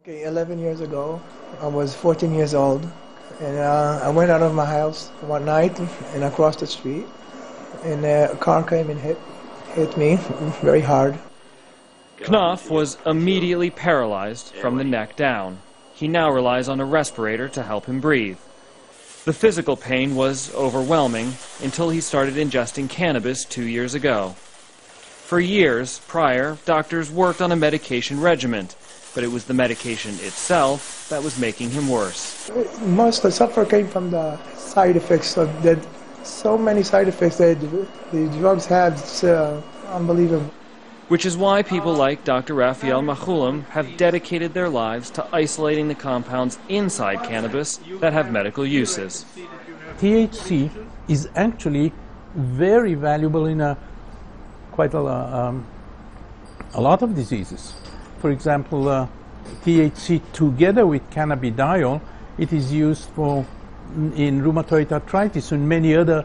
Okay, 11 years ago, I was 14 years old, and I went out of my house one night and across the street, and a car came and hit me very hard. Knopf was immediately paralyzed from the neck down. He now relies on a respirator to help him breathe. The physical pain was overwhelming until he started ingesting cannabis 2 years ago. For years prior, doctors worked on a medication regimen, but it was the medication itself that was making him worse. Most of the suffer came from the side effects of that. So many side effects that the drugs had. It's unbelievable. Which is why people like Dr. Raphael Machulam have dedicated their lives to isolating the compounds inside cannabis that have medical uses. THC is actually very valuable in quite a lot of diseases. For example, THC together with cannabidiol, it is used in rheumatoid arthritis and many other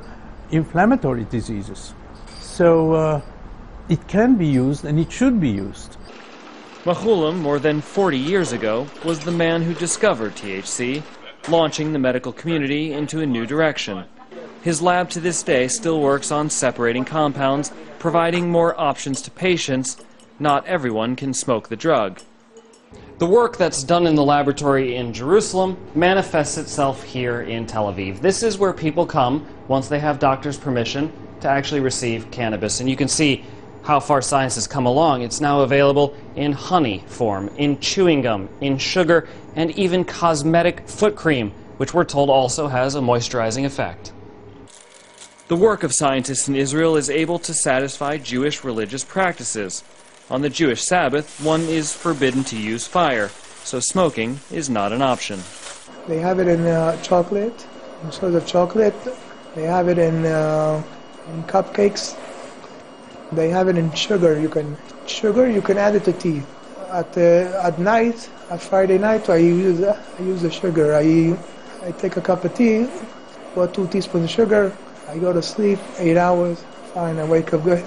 inflammatory diseases. So it can be used and it should be used. Machulam, more than 40 years ago, was the man who discovered THC, launching the medical community into a new direction. His lab to this day still works on separating compounds, providing more options to patients. Not everyone can smoke the drug. The work that's done in the laboratory in Jerusalem manifests itself here in Tel Aviv. This is where people come, once they have doctor's permission, to actually receive cannabis. And you can see how far science has come along. It's now available in honey form, in chewing gum, in sugar, and even cosmetic foot cream, which we're told also has a moisturizing effect. The work of scientists in Israel is able to satisfy Jewish religious practices. On the Jewish Sabbath, one is forbidden to use fire, so smoking is not an option. They have it in chocolate, in sort of chocolate. They have it in cupcakes. They have it in sugar. You can add it to tea. At night, at Friday night, I use the sugar. I take a cup of tea, put 2 teaspoons of sugar. I go to sleep 8 hours. Fine, I wake up good.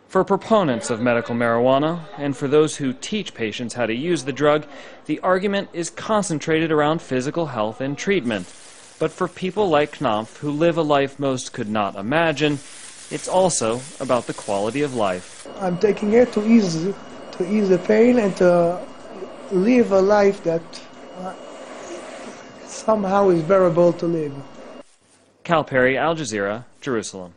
For proponents of medical marijuana, and for those who teach patients how to use the drug, the argument is concentrated around physical health and treatment. But for people like Knopf, who live a life most could not imagine, it's also about the quality of life. I'm taking it to ease the pain and to live a life that somehow is bearable to live. Cal Perry, Al Jazeera, Jerusalem.